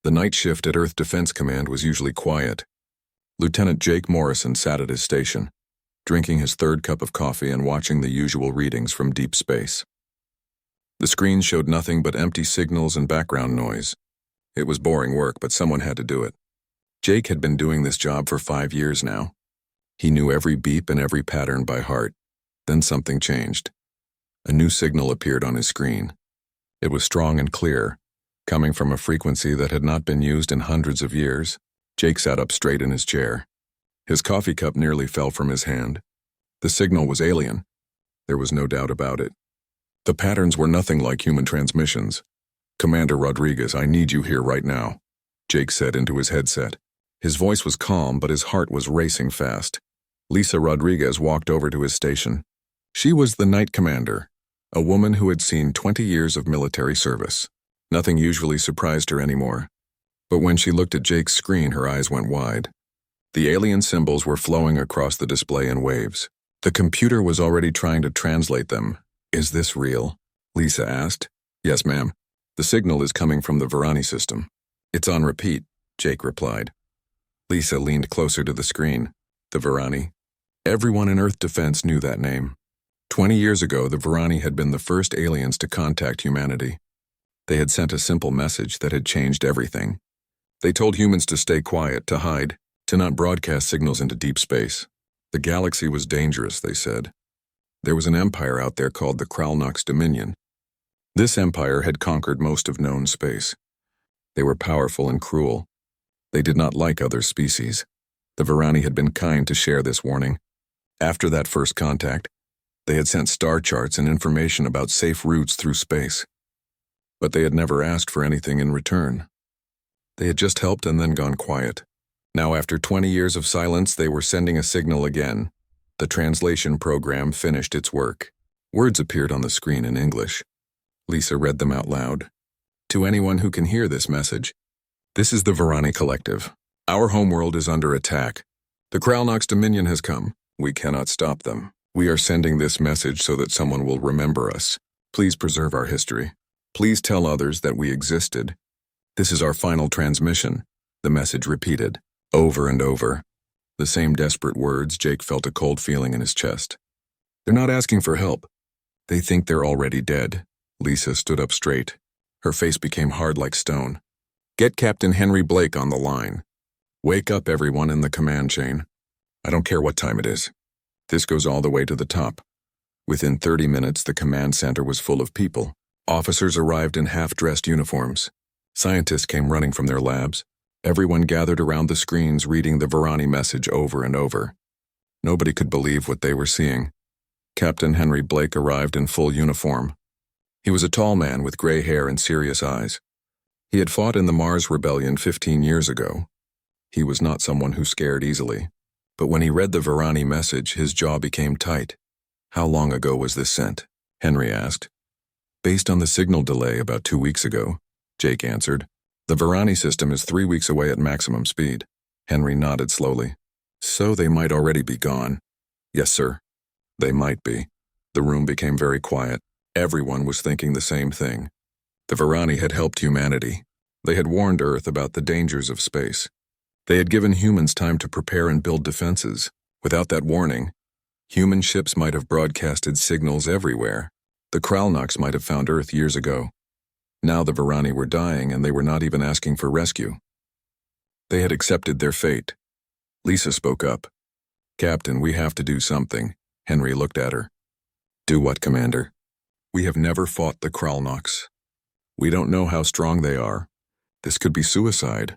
The night shift at Earth Defense Command was usually quiet. Lieutenant Jake Morrison sat at his station, drinking his third cup of coffee and watching the usual readings from deep space. The screen showed nothing but empty signals and background noise. It was boring work, but someone had to do it. Jake had been doing this job for 5 years now. He knew every beep and every pattern by heart. Then something changed. A new signal appeared on his screen. It was strong and clear, coming from a frequency that had not been used in hundreds of years. Jake sat up straight in his chair. His coffee cup nearly fell from his hand. The signal was alien. There was no doubt about it. The patterns were nothing like human transmissions. "Commander Rodriguez, I need you here right now," Jake said into his headset. His voice was calm, but his heart was racing fast. Lisa Rodriguez walked over to his station. She was the night commander, a woman who had seen 20 years of military service. Nothing usually surprised her anymore. But when she looked at Jake's screen, her eyes went wide. The alien symbols were flowing across the display in waves. The computer was already trying to translate them. "Is this real?" Lisa asked. "Yes, ma'am. The signal is coming from the Varani system." "It's on repeat," Jake replied. Lisa leaned closer to the screen. The Varani. Everyone in Earth Defense knew that name. 20 years ago, the Varani had been the first aliens to contact humanity. They had sent a simple message that had changed everything. They told humans to stay quiet, to hide, to not broadcast signals into deep space. The galaxy was dangerous, they said. There was an empire out there called the Kralnox Dominion. This empire had conquered most of known space. They were powerful and cruel. They did not like other species. The Varani had been kind to share this warning. After that first contact, they had sent star charts and information about safe routes through space. But they had never asked for anything in return. They had just helped and then gone quiet. Now, after 20 years of silence, they were sending a signal again. The translation program finished its work. Words appeared on the screen in English. Lisa read them out loud. "To anyone who can hear this message, this is the Varani Collective. Our homeworld is under attack. The Kralnox Dominion has come. We cannot stop them. We are sending this message so that someone will remember us. Please preserve our history. Please tell others that we existed. This is our final transmission," the message repeated, over and over. The same desperate words. Jake felt a cold feeling in his chest. "They're not asking for help. They think they're already dead." Lisa stood up straight. Her face became hard like stone. "Get Captain Henry Blake on the line. Wake up everyone in the command chain. I don't care what time it is. This goes all the way to the top." Within 30 minutes, the command center was full of people. Officers arrived in half-dressed uniforms. Scientists came running from their labs. Everyone gathered around the screens reading the Varani message over and over. Nobody could believe what they were seeing. Captain Henry Blake arrived in full uniform. He was a tall man with gray hair and serious eyes. He had fought in the Mars Rebellion 15 years ago. He was not someone who scared easily. But when he read the Varani message, his jaw became tight. "How long ago was this sent?" Henry asked. "Based on the signal delay about 2 weeks ago," Jake answered. "The Varani system is 3 weeks away at maximum speed." Henry nodded slowly. "So they might already be gone." "Yes, sir. They might be." The room became very quiet. Everyone was thinking the same thing. The Varani had helped humanity. They had warned Earth about the dangers of space. They had given humans time to prepare and build defenses. Without that warning, human ships might have broadcasted signals everywhere. The Kralnox might have found Earth years ago. Now the Varani were dying, and they were not even asking for rescue. They had accepted their fate. Lisa spoke up. "Captain, we have to do something." Henry looked at her. "Do what, Commander?" "We have never fought the Kralnox. We don't know how strong they are. This could be suicide."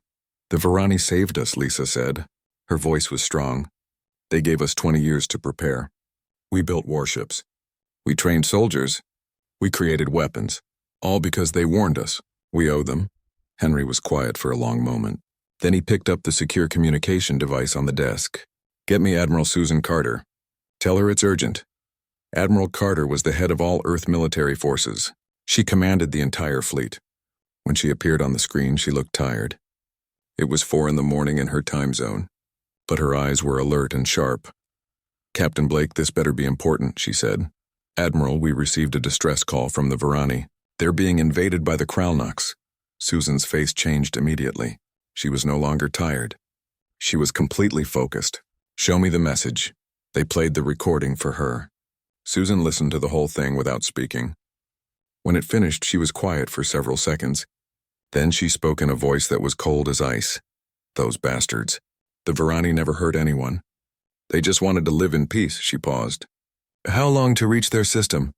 "The Varani saved us," Lisa said. Her voice was strong. "They gave us 20 years to prepare. We built warships. We trained soldiers. We created weapons. All because they warned us. We owe them." Henry was quiet for a long moment. Then he picked up the secure communication device on the desk. "Get me Admiral Susan Carter. Tell her it's urgent." Admiral Carter was the head of all Earth military forces. She commanded the entire fleet. When she appeared on the screen, she looked tired. It was 4 in the morning in her time zone, but her eyes were alert and sharp. "Captain Blake, this better be important," she said. "Admiral, we received a distress call from the Varani. They're being invaded by the Kralnox. Susan's face changed immediately. She was no longer tired. She was completely focused. "Show me the message." They played the recording for her. Susan listened to the whole thing without speaking. When it finished, she was quiet for several seconds. Then she spoke in a voice that was cold as ice. "Those bastards. The Varani never hurt anyone. They just wanted to live in peace," she paused. "How long to reach their system?"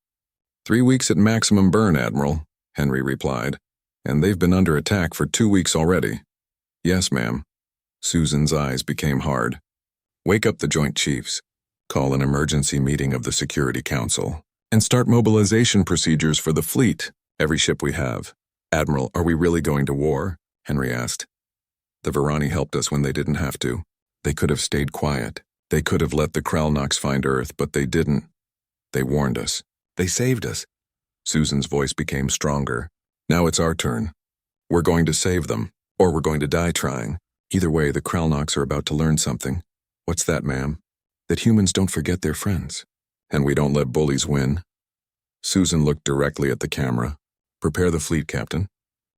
3 weeks at maximum burn, Admiral," Henry replied. "And they've been under attack for 2 weeks already." "Yes, ma'am." Susan's eyes became hard. "Wake up the Joint Chiefs. Call an emergency meeting of the Security Council. And start mobilization procedures for the fleet, every ship we have." "Admiral, are we really going to war?" Henry asked. "The Varani helped us when they didn't have to. They could have stayed quiet. They could have let the Kralnox find Earth, but they didn't. They warned us. They saved us." Susan's voice became stronger. "Now it's our turn. We're going to save them, or we're going to die trying. Either way, the Kralnox are about to learn something." "What's that, ma'am?" "That humans don't forget their friends. And we don't let bullies win." Susan looked directly at the camera. "Prepare the fleet, Captain.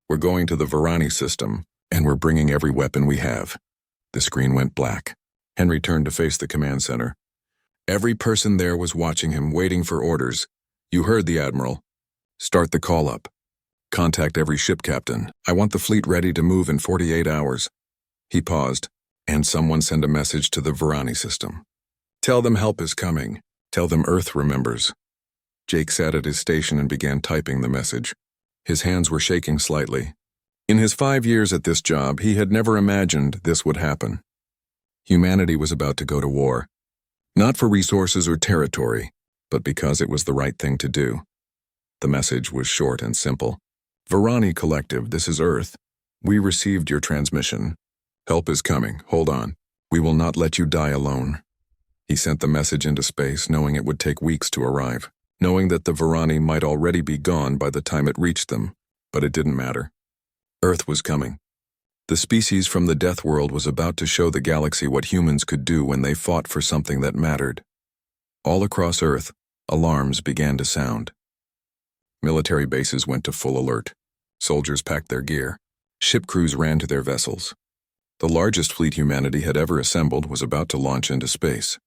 We're going to the Varani system, and we're bringing every weapon we have." The screen went black. Henry turned to face the command center. Every person there was watching him, waiting for orders. "You heard the Admiral. Start the call-up. Contact every ship, Captain. I want the fleet ready to move in 48 hours. He paused. "And someone send a message to the Varani system. Tell them help is coming. Tell them Earth remembers." Jake sat at his station and began typing the message. His hands were shaking slightly. In his 5 years at this job, he had never imagined this would happen. Humanity was about to go to war. Not for resources or territory, but because it was the right thing to do. The message was short and simple. "Varani Collective, this is Earth. We received your transmission. Help is coming. Hold on. We will not let you die alone." He sent the message into space, knowing it would take weeks to arrive, knowing that the Varani might already be gone by the time it reached them, but it didn't matter. Earth was coming. The species from the Death World was about to show the galaxy what humans could do when they fought for something that mattered. All across Earth, alarms began to sound. Military bases went to full alert. Soldiers packed their gear. Ship crews ran to their vessels. The largest fleet humanity had ever assembled was about to launch into space.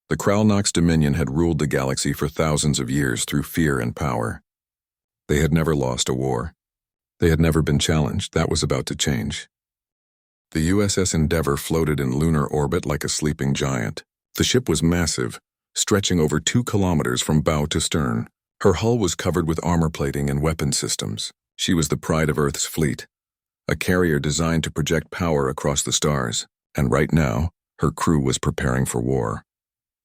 The Kralnox Dominion had ruled the galaxy for thousands of years through fear and power. They had never lost a war. They had never been challenged. That was about to change. The USS Endeavour floated in lunar orbit like a sleeping giant. The ship was massive, stretching over 2 kilometers from bow to stern. Her hull was covered with armor plating and weapon systems. She was the pride of Earth's fleet, a carrier designed to project power across the stars. And right now, her crew was preparing for war.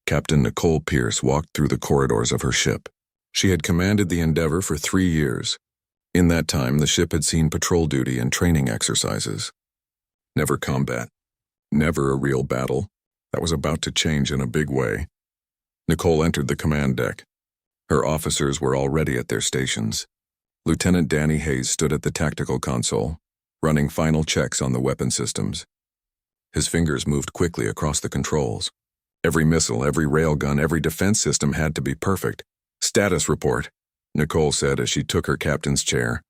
Captain Nicole Pierce walked through the corridors of her ship. She had commanded the Endeavour for 3 years. In that time, the ship had seen patrol duty and training exercises. Never combat. Never a real battle. That was about to change in a big way. Nicole entered the command deck. Her officers were already at their stations. Lieutenant Danny Hayes stood at the tactical console, running final checks on the weapon systems. His fingers moved quickly across the controls. Every missile, every railgun, every defense system had to be perfect. "Status report," Nicole said as she took her captain's chair.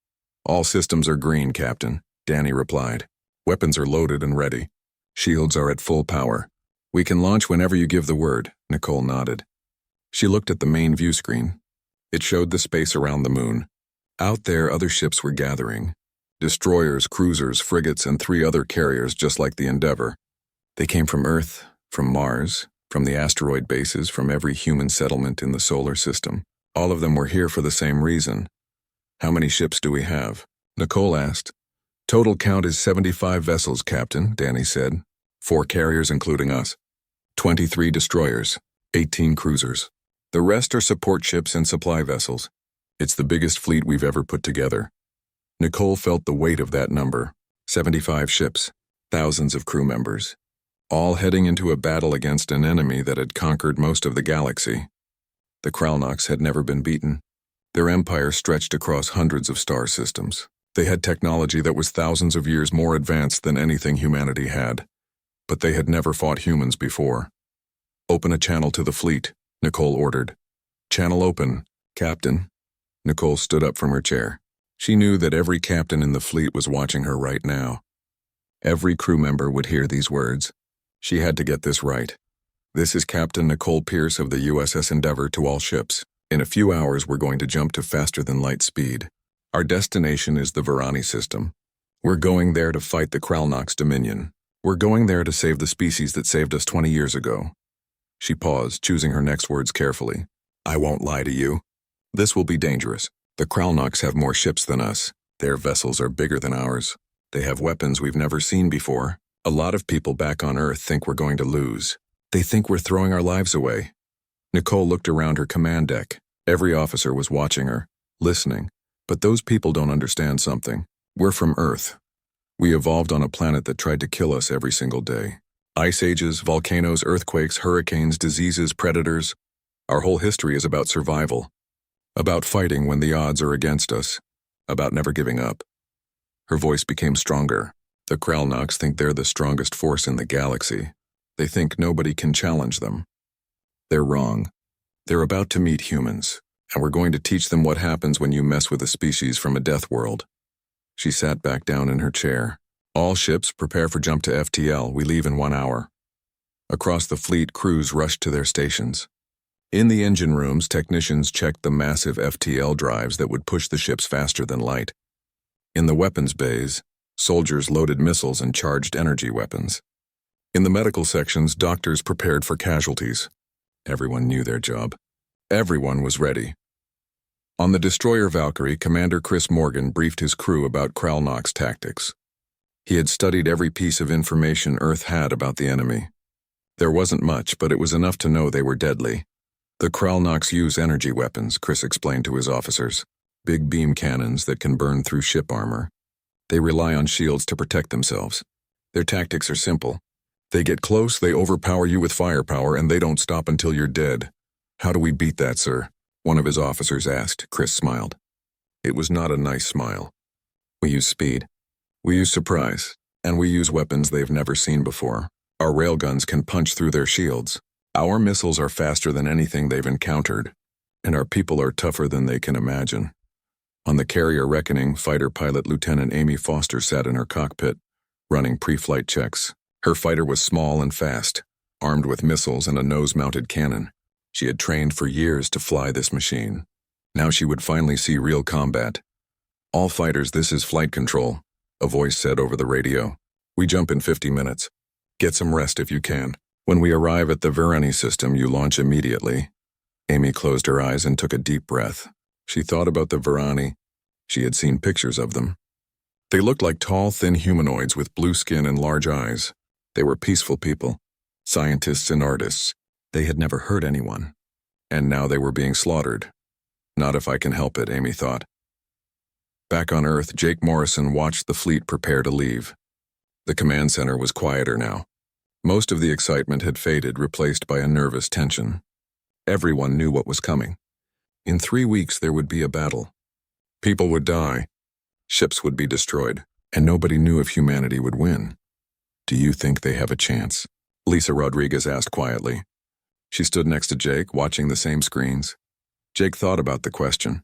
"All systems are green, Captain," Danny replied. "Weapons are loaded and ready. Shields are at full power. We can launch whenever you give the word," Nicole nodded. She looked at the main view screen. It showed the space around the moon. Out there, other ships were gathering. Destroyers, cruisers, frigates, and 3 other carriers just like the Endeavour. They came from Earth, from Mars, from the asteroid bases, from every human settlement in the solar system. All of them were here for the same reason. "How many ships do we have?" Nicole asked. "Total count is 75 vessels, Captain," Danny said. 4 carriers including us. 23 destroyers, 18 cruisers. The rest are support ships and supply vessels. It's the biggest fleet we've ever put together. Nicole felt the weight of that number. 75 ships, thousands of crew members, all heading into a battle against an enemy that had conquered most of the galaxy. The Kralnox had never been beaten. Their empire stretched across hundreds of star systems. They had technology that was thousands of years more advanced than anything humanity had. But they had never fought humans before. "Open a channel to the fleet," Nicole ordered. "Channel open, Captain." Nicole stood up from her chair. She knew that every captain in the fleet was watching her right now. Every crew member would hear these words. She had to get this right. This is Captain Nicole Pierce of the USS Endeavour to all ships. In a few hours, we're going to jump to faster-than-light speed. Our destination is the Varani system. We're going there to fight the Kralnox Dominion. We're going there to save the species that saved us 20 years ago. She paused, choosing her next words carefully. I won't lie to you. This will be dangerous. The Kralnox have more ships than us. Their vessels are bigger than ours. They have weapons we've never seen before. A lot of people back on Earth think we're going to lose. They think we're throwing our lives away. Nicole looked around her command deck. Every officer was watching her, listening. But those people don't understand something. We're from Earth. We evolved on a planet that tried to kill us every single day. Ice ages, volcanoes, earthquakes, hurricanes, diseases, predators. Our whole history is about survival. About fighting when the odds are against us. About never giving up. Her voice became stronger. The Kralnox think they're the strongest force in the galaxy. They think nobody can challenge them. They're wrong. They're about to meet humans, and we're going to teach them what happens when you mess with a species from a death world. She sat back down in her chair. All ships, prepare for jump to FTL. We leave in 1 hour. Across the fleet, crews rushed to their stations. In the engine rooms, technicians checked the massive FTL drives that would push the ships faster than light. In the weapons bays, soldiers loaded missiles and charged energy weapons. In the medical sections, doctors prepared for casualties. Everyone knew their job. Everyone was ready. On the destroyer Valkyrie, Commander Chris Morgan briefed his crew about Kralnox tactics. He had studied every piece of information Earth had about the enemy. There wasn't much, but it was enough to know they were deadly. The Kralnox use energy weapons, Chris explained to his officers. Big beam cannons that can burn through ship armor. They rely on shields to protect themselves. Their tactics are simple. They get close, they overpower you with firepower, and they don't stop until you're dead. How do we beat that, sir? One of his officers asked. Chris smiled. It was not a nice smile. We use speed. We use surprise. And we use weapons they've never seen before. Our railguns can punch through their shields. Our missiles are faster than anything they've encountered. And our people are tougher than they can imagine. On the carrier Reckoning, fighter pilot Lieutenant Amy Foster sat in her cockpit, running pre-flight checks. Her fighter was small and fast, armed with missiles and a nose-mounted cannon. She had trained for years to fly this machine. Now she would finally see real combat. All fighters, this is flight control, a voice said over the radio. We jump in 50 minutes. Get some rest if you can. When we arrive at the Varani system, you launch immediately. Amy closed her eyes and took a deep breath. She thought about the Varani. She had seen pictures of them. They looked like tall, thin humanoids with blue skin and large eyes. They were peaceful people, scientists and artists. They had never hurt anyone. And now they were being slaughtered. Not if I can help it, Amy thought. Back on Earth, Jake Morrison watched the fleet prepare to leave. The command center was quieter now. Most of the excitement had faded, replaced by a nervous tension. Everyone knew what was coming. In 3 weeks, there would be a battle. People would die. Ships would be destroyed. And nobody knew if humanity would win. Do you think they have a chance? Lisa Rodriguez asked quietly. She stood next to Jake, watching the same screens. Jake thought about the question.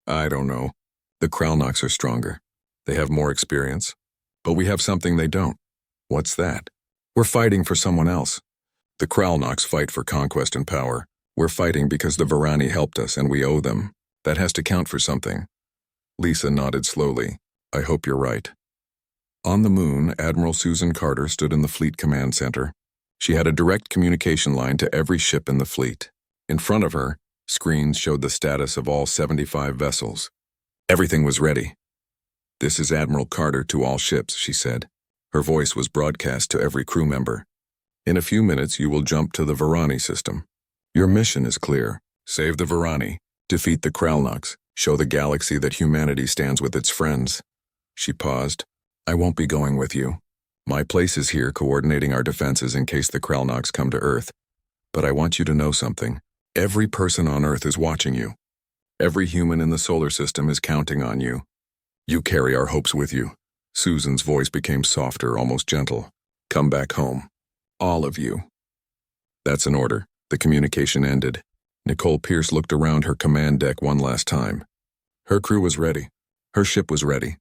I don't know. The Kralnox are stronger. They have more experience. But we have something they don't. What's that? We're fighting for someone else. The Kralnox fight for conquest and power. We're fighting because the Varani helped us and we owe them. That has to count for something. Lisa nodded slowly. I hope you're right. On the moon, Admiral Susan Carter stood in the Fleet Command Center. She had a direct communication line to every ship in the fleet. In front of her, screens showed the status of all 75 vessels. Everything was ready. This is Admiral Carter to all ships, she said. Her voice was broadcast to every crew member. In a few minutes, you will jump to the Varani system. Your mission is clear. Save the Varani, defeat the Kralnox, show the galaxy that humanity stands with its friends. She paused. I won't be going with you. My place is here coordinating our defenses in case the Kralnox come to Earth. But I want you to know something. Every person on Earth is watching you. Every human in the solar system is counting on you. You carry our hopes with you. Susan's voice became softer, almost gentle. Come back home. All of you. That's an order. The communication ended. Nicole Pierce looked around her command deck one last time. Her crew was ready. Her ship was ready.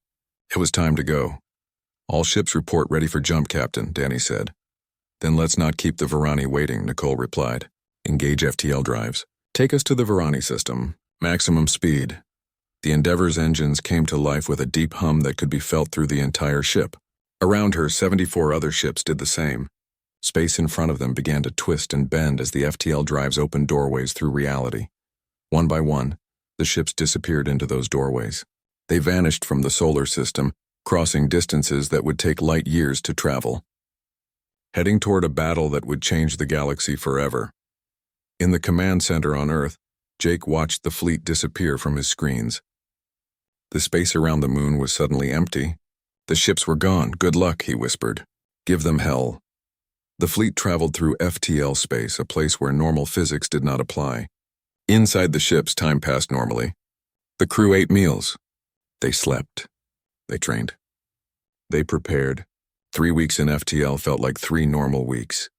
It was time to go. All ships report ready for jump, Captain, Danny said. Then let's not keep the Varani waiting, Nicole replied. Engage FTL drives. Take us to the Varani system. Maximum speed. The Endeavor's engines came to life with a deep hum that could be felt through the entire ship. Around her, 74 other ships did the same. Space in front of them began to twist and bend as the FTL drives opened doorways through reality. One by one, the ships disappeared into those doorways. They vanished from the solar system, crossing distances that would take light years to travel. Heading toward a battle that would change the galaxy forever. In the command center on Earth, Jake watched the fleet disappear from his screens. The space around the moon was suddenly empty. The ships were gone. Good luck, he whispered. Give them hell. The fleet traveled through FTL space, a place where normal physics did not apply. Inside the ships, time passed normally. The crew ate meals. They slept. They trained. They prepared. 3 weeks in FTL felt like 3 normal weeks.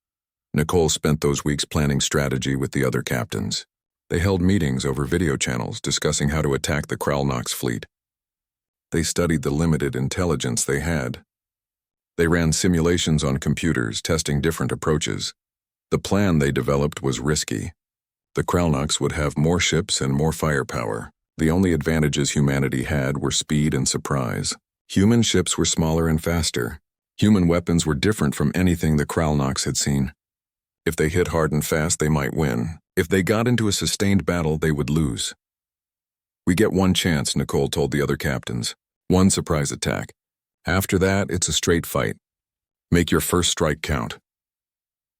Nicole spent those weeks planning strategy with the other captains. They held meetings over video channels discussing how to attack the Kralnox fleet. They studied the limited intelligence they had. They ran simulations on computers, testing different approaches. The plan they developed was risky. The Kralnox would have more ships and more firepower. The only advantages humanity had were speed and surprise. Human ships were smaller and faster. Human weapons were different from anything the Kralnox had seen. If they hit hard and fast, they might win. If they got into a sustained battle, they would lose. We get one chance, Nicole told the other captains. One surprise attack. After that, it's a straight fight. Make your first strike count.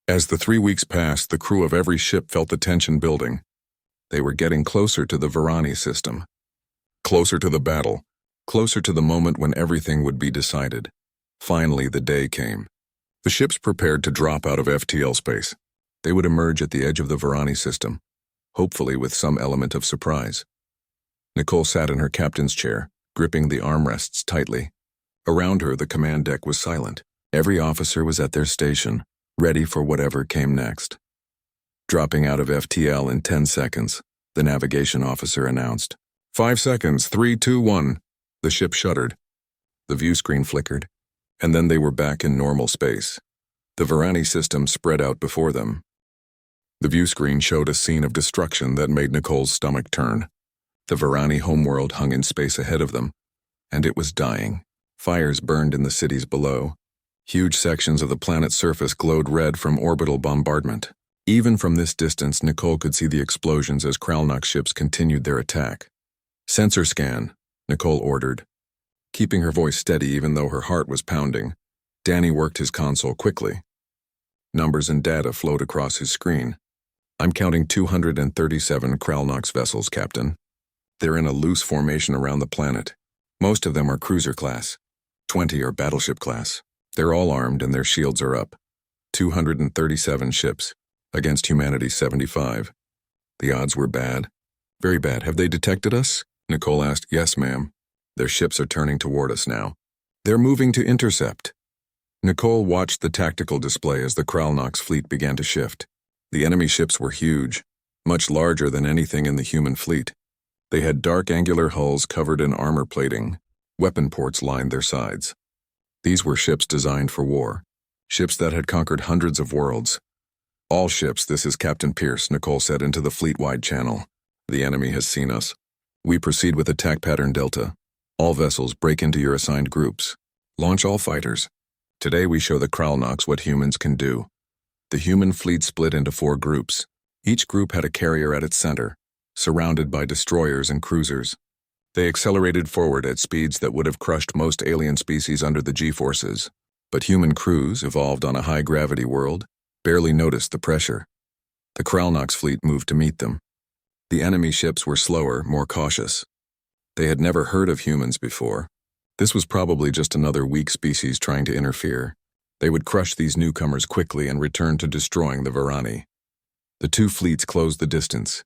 As the 3 weeks passed, the crew of every ship felt the tension building. They were getting closer to the Varani system. Closer to the battle. Closer to the moment when everything would be decided. Finally, the day came. The ships prepared to drop out of FTL space. They would emerge at the edge of the Varani system, hopefully with some element of surprise. Nicole sat in her captain's chair, gripping the armrests tightly. Around her, the command deck was silent. Every officer was at their station, ready for whatever came next. Dropping out of FTL in 10 seconds, the navigation officer announced. 5 seconds, 3, 2, 1. The ship shuddered. The view screen flickered, and then they were back in normal space. The Varani system spread out before them. The view screen showed a scene of destruction that made Nicole's stomach turn. The Varani homeworld hung in space ahead of them, and it was dying. Fires burned in the cities below. Huge sections of the planet's surface glowed red from orbital bombardment. Even from this distance, Nicole could see the explosions as Kralnox ships continued their attack. Sensor scan, Nicole ordered. Keeping her voice steady even though her heart was pounding, Danny worked his console quickly. Numbers and data flowed across his screen. I'm counting 237 Kralnox vessels, Captain. They're in a loose formation around the planet. Most of them are cruiser class. 20 are battleship class. They're all armed and their shields are up. 237 ships, against humanity's 75. The odds were bad. Very bad. Have they detected us? Nicole asked. Yes, ma'am. Their ships are turning toward us now. They're moving to intercept. Nicole watched the tactical display as the Kralnox fleet began to shift. The enemy ships were huge, much larger than anything in the human fleet. They had dark angular hulls covered in armor plating. Weapon ports lined their sides. These were ships designed for war, ships that had conquered hundreds of worlds. All ships, this is Captain Pierce, Nicole said into the fleet-wide channel. The enemy has seen us. We proceed with attack pattern Delta. All vessels break into your assigned groups. Launch all fighters. Today we show the Kralnox what humans can do. The human fleet split into 4 groups. Each group had a carrier at its center, surrounded by destroyers and cruisers. They accelerated forward at speeds that would have crushed most alien species under the G-forces. But human crews, evolved on a high-gravity world, barely noticed the pressure. The Kralnox fleet moved to meet them. The enemy ships were slower, more cautious. They had never heard of humans before. This was probably just another weak species trying to interfere. They would crush these newcomers quickly and return to destroying the Varani. The 2 fleets closed the distance.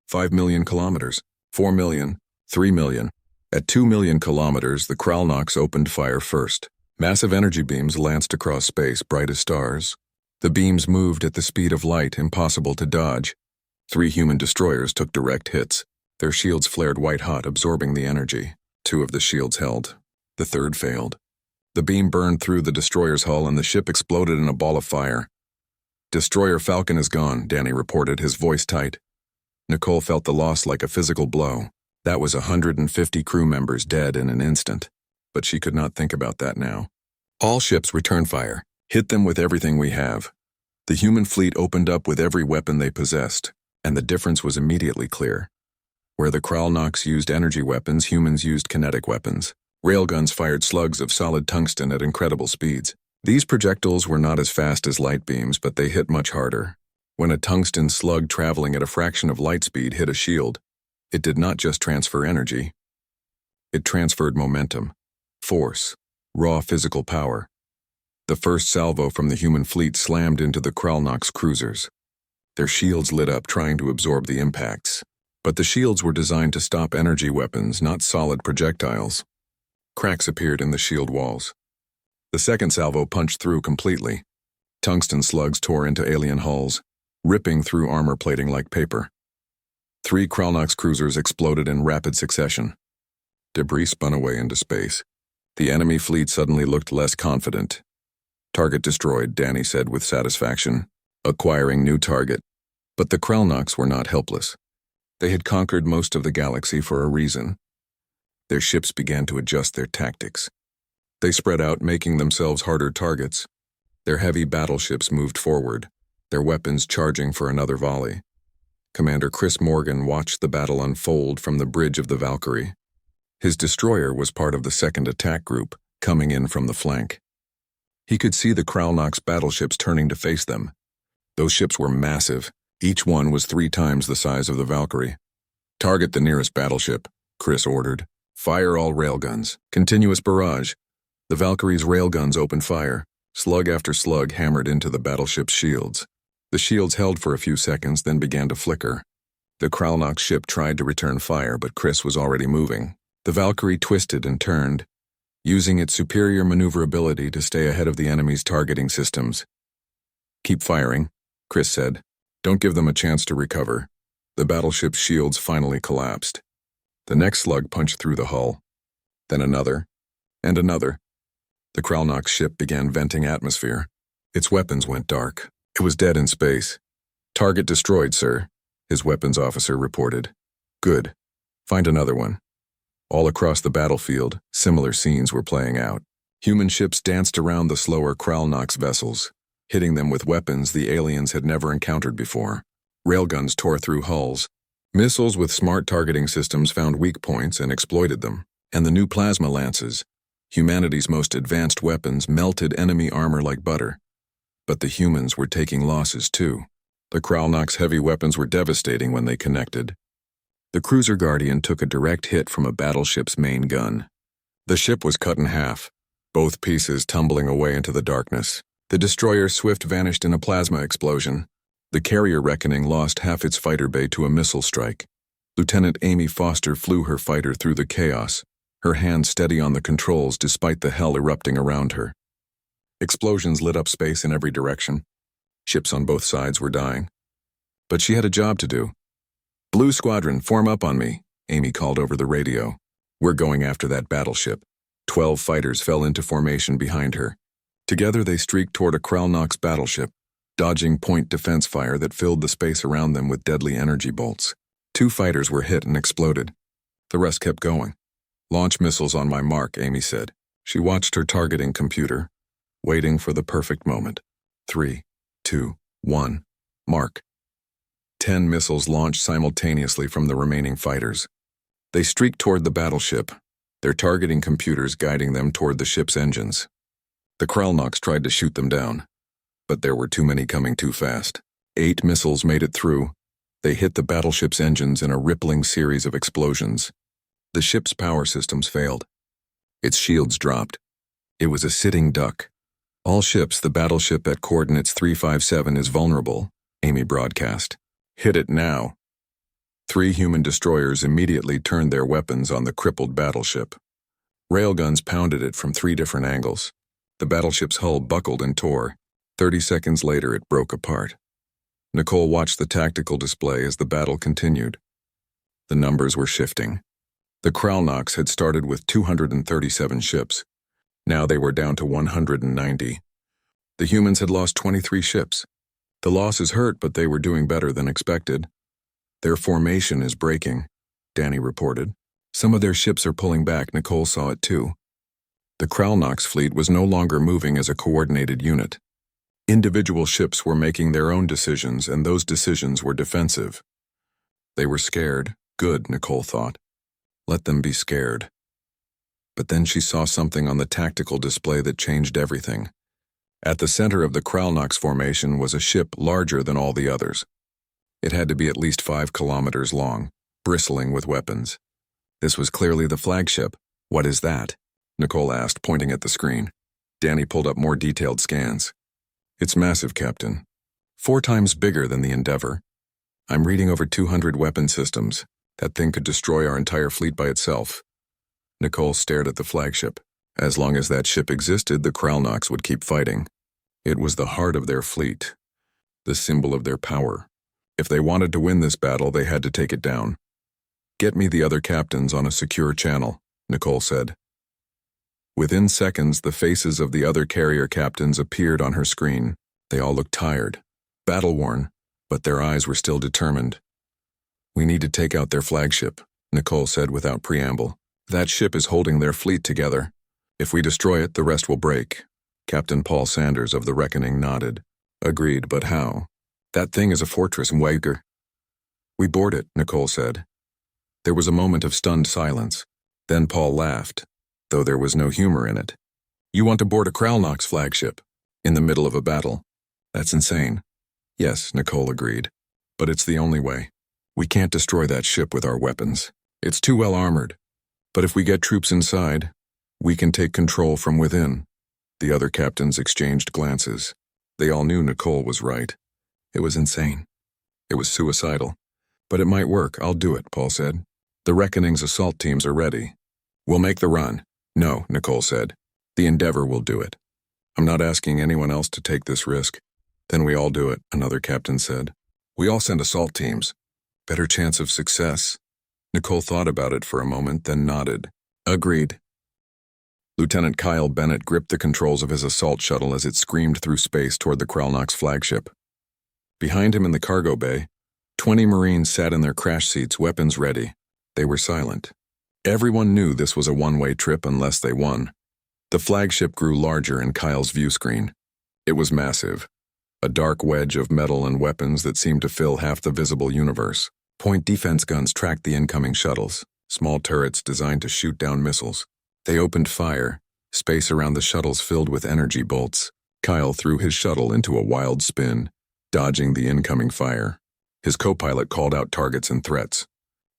5 million kilometers, 4 million, 3 million. At 2 million kilometers, the Kralnox opened fire first. Massive energy beams lanced across space, bright as stars. The beams moved at the speed of light, impossible to dodge. 3 human destroyers took direct hits. Their shields flared white-hot, absorbing the energy. Two of the shields held. The third failed. The beam burned through the destroyer's hull and the ship exploded in a ball of fire. "Destroyer Falcon is gone," Danny reported, his voice tight. Nicole felt the loss like a physical blow. That was 150 crew members dead in an instant. But she could not think about that now. "All ships return fire. Hit them with everything we have." The human fleet opened up with every weapon they possessed, and the difference was immediately clear. Where the Kralnoks used energy weapons, humans used kinetic weapons. Railguns fired slugs of solid tungsten at incredible speeds. These projectiles were not as fast as light beams, but they hit much harder. When a tungsten slug traveling at a fraction of light speed hit a shield, it did not just transfer energy. It transferred momentum, force, raw physical power. The first salvo from the human fleet slammed into the Kralnoks cruisers. Their shields lit up, trying to absorb the impacts. But the shields were designed to stop energy weapons, not solid projectiles. Cracks appeared in the shield walls. The second salvo punched through completely. Tungsten slugs tore into alien hulls, ripping through armor plating like paper. 3 Kralnoks cruisers exploded in rapid succession. Debris spun away into space. The enemy fleet suddenly looked less confident. "Target destroyed," Danny said with satisfaction, acquiring new target. But the Kralnoks were not helpless. They had conquered most of the galaxy for a reason. Their ships began to adjust their tactics. They spread out, making themselves harder targets. Their heavy battleships moved forward, their weapons charging for another volley. Commander Chris Morgan watched the battle unfold from the bridge of the Valkyrie. His destroyer was part of the second attack group, coming in from the flank. He could see the Kralnoks battleships turning to face them. Those ships were massive. Each one was 3 times the size of the Valkyrie. "Target the nearest battleship," Chris ordered. "Fire all railguns. Continuous barrage." The Valkyrie's railguns opened fire. Slug after slug hammered into the battleship's shields. The shields held for a few seconds, then began to flicker. The Kralnoks ship tried to return fire, but Chris was already moving. The Valkyrie twisted and turned, using its superior maneuverability to stay ahead of the enemy's targeting systems. "Keep firing," Chris said. "Don't give them a chance to recover." The battleship's shields finally collapsed. The next slug punched through the hull. Then another, and another. The Kralnoks ship began venting atmosphere. Its weapons went dark. It was dead in space. "Target destroyed, sir," his weapons officer reported. "Good. Find another one." All across the battlefield, similar scenes were playing out. Human ships danced around the slower Kralnoks vessels, hitting them with weapons the aliens had never encountered before. Railguns tore through hulls. Missiles with smart targeting systems found weak points and exploited them. And the new plasma lances, humanity's most advanced weapons, melted enemy armor like butter. But the humans were taking losses too. The Kralnoks' heavy weapons were devastating when they connected. The cruiser Guardian took a direct hit from a battleship's main gun. The ship was cut in half, both pieces tumbling away into the darkness. The destroyer Swift vanished in a plasma explosion. The carrier Reckoning lost half its fighter bay to a missile strike. Lieutenant Amy Foster flew her fighter through the chaos, her hand steady on the controls despite the hell erupting around her. Explosions lit up space in every direction. Ships on both sides were dying. But she had a job to do. "Blue Squadron, form up on me," Amy called over the radio. "We're going after that battleship." 12 fighters fell into formation behind her. Together they streaked toward a Kralnoks battleship, dodging point defense fire that filled the space around them with deadly energy bolts. 2 fighters were hit and exploded. The rest kept going. "Launch missiles on my mark," Amy said. She watched her targeting computer, waiting for the perfect moment. 3, 2, 1, mark. 10 missiles launched simultaneously from the remaining fighters. They streaked toward the battleship, their targeting computers guiding them toward the ship's engines. The Kralnoks tried to shoot them down, but there were too many coming too fast. 8 missiles made it through. They hit the battleship's engines in a rippling series of explosions. The ship's power systems failed. Its shields dropped. It was a sitting duck. "All ships, the battleship at coordinates 357 is vulnerable," Amy broadcast. "Hit it now." 3 human destroyers immediately turned their weapons on the crippled battleship. Railguns pounded it from 3 different angles. The battleship's hull buckled and tore. 30 seconds later, it broke apart. Nicole watched the tactical display as the battle continued. The numbers were shifting. The Kralnox had started with 237 ships. Now they were down to 190. The humans had lost 23 ships. The losses hurt, but they were doing better than expected. Their formation is breaking, Danny reported. Some of their ships are pulling back. Nicole saw it too. The Kralnox fleet was no longer moving as a coordinated unit. Individual ships were making their own decisions, and those decisions were defensive. They were scared. Good, Nicole thought. Let them be scared. But then she saw something on the tactical display that changed everything. At the center of the Kralnox formation was a ship larger than all the others. It had to be at least 5 kilometers long, bristling with weapons. This was clearly the flagship. What is that? Nicole asked, pointing at the screen. Danny pulled up more detailed scans. It's massive, Captain. 4 times bigger than the Endeavor. I'm reading over 200 weapon systems. That thing could destroy our entire fleet by itself. Nicole stared at the flagship. As long as that ship existed, the Kralnox would keep fighting. It was the heart of their fleet, the symbol of their power. If they wanted to win this battle, they had to take it down. Get me the other captains on a secure channel, Nicole said. Within seconds, the faces of the other carrier captains appeared on her screen. They all looked tired, battle-worn, but their eyes were still determined. We need to take out their flagship, Nicole said without preamble. That ship is holding their fleet together. If we destroy it, the rest will break. Captain Paul Sanders of the Reckoning nodded. Agreed, but how? That thing is a fortress, Wager. We board it, Nicole said. There was a moment of stunned silence. Then Paul laughed, though there was no humor in it. You want to board a Kralnox flagship? In the middle of a battle? That's insane. Yes, Nicole agreed. But it's the only way. We can't destroy that ship with our weapons. It's too well armored. But if we get troops inside, we can take control from within. The other captains exchanged glances. They all knew Nicole was right. It was insane. It was suicidal. But it might work. I'll do it, Paul said. The Reckoning's assault teams are ready. We'll make the run. No, Nicole said. The Endeavor will do it. I'm not asking anyone else to take this risk. Then we all do it, another captain said. We all send assault teams. Better chance of success. Nicole thought about it for a moment, then nodded. Agreed. Lieutenant Kyle Bennett gripped the controls of his assault shuttle as it screamed through space toward the Kralnox flagship. Behind him in the cargo bay, 20 Marines sat in their crash seats, weapons ready. They were silent. Everyone knew this was a one-way trip unless they won. The flagship grew larger in Kyle's view screen. It was massive. A dark wedge of metal and weapons that seemed to fill half the visible universe. Point defense guns tracked the incoming shuttles, small turrets designed to shoot down missiles. They opened fire, space around the shuttles filled with energy bolts. Kyle threw his shuttle into a wild spin, dodging the incoming fire. His co-pilot called out targets and threats.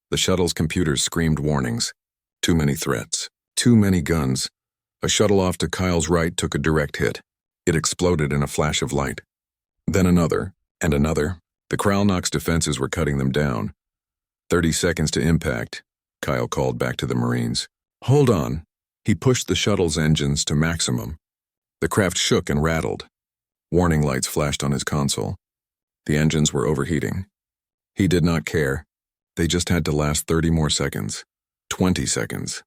The shuttle's computers screamed warnings. Too many threats. Too many guns. A shuttle off to Kyle's right took a direct hit. It exploded in a flash of light. Then another, and another. The Kralnox defenses were cutting them down. 30 seconds to impact, Kyle called back to the Marines. Hold on. He pushed the shuttle's engines to maximum. The craft shook and rattled. Warning lights flashed on his console. The engines were overheating. He did not care. They just had to last 30 more seconds. 20 seconds.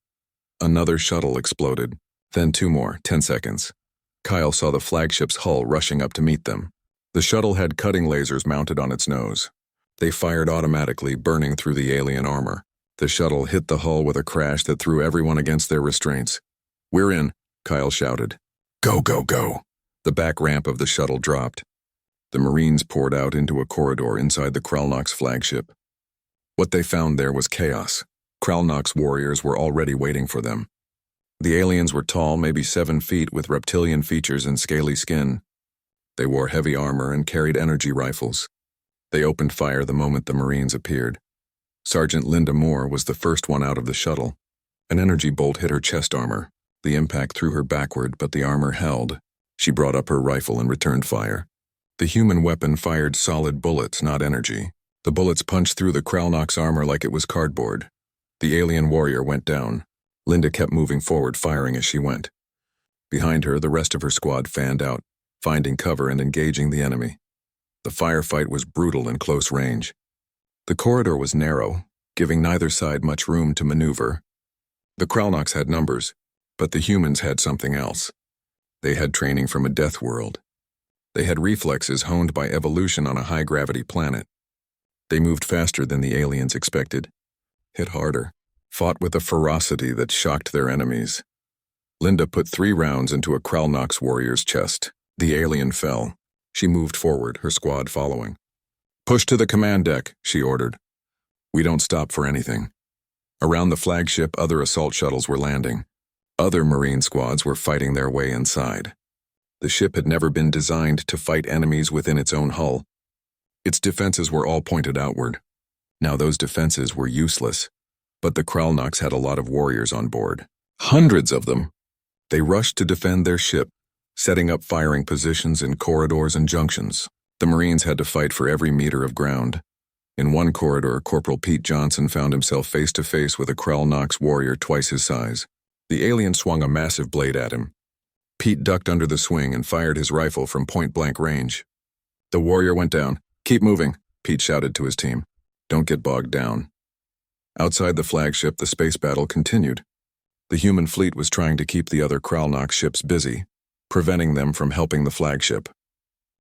Another shuttle exploded. Then 2 more, 10 seconds. Kyle saw the flagship's hull rushing up to meet them. The shuttle had cutting lasers mounted on its nose. They fired automatically, burning through the alien armor. The shuttle hit the hull with a crash that threw everyone against their restraints. We're in, Kyle shouted. Go, go, go. The back ramp of the shuttle dropped. The Marines poured out into a corridor inside the Kralnox flagship. What they found there was chaos. Kralnox warriors were already waiting for them. The aliens were tall, maybe 7 feet, with reptilian features and scaly skin. They wore heavy armor and carried energy rifles. They opened fire the moment the Marines appeared. Sergeant Linda Moore was the first one out of the shuttle. An energy bolt hit her chest armor. The impact threw her backward, but the armor held. She brought up her rifle and returned fire. The human weapon fired solid bullets, not energy. The bullets punched through the Kralnox armor like it was cardboard. The alien warrior went down. Linda kept moving forward, firing as she went. Behind her, the rest of her squad fanned out, finding cover and engaging the enemy. The firefight was brutal in close range. The corridor was narrow, giving neither side much room to maneuver. The Kralnoks had numbers, but the humans had something else. They had training from a death world. They had reflexes honed by evolution on a high-gravity planet. They moved faster than the aliens expected, hit harder, fought with a ferocity that shocked their enemies. Linda put 3 rounds into a Kralnoks warrior's chest. The alien fell. She moved forward, her squad following. "Push to the command deck," she ordered. "We don't stop for anything." Around the flagship, other assault shuttles were landing. Other Marine squads were fighting their way inside. The ship had never been designed to fight enemies within its own hull. Its defenses were all pointed outward. Now those defenses were useless, but the Kralnoks had a lot of warriors on board. Hundreds of them. They rushed to defend their ship, setting up firing positions in corridors and junctions. The Marines had to fight for every meter of ground. In one corridor, Corporal Pete Johnson found himself face-to-face with a Kralnoks warrior twice his size. The alien swung a massive blade at him. Pete ducked under the swing and fired his rifle from point-blank range. The warrior went down. "Keep moving," Pete shouted to his team. "Don't get bogged down." Outside the flagship, the space battle continued. The human fleet was trying to keep the other Kralnoks ships busy, preventing them from helping the flagship.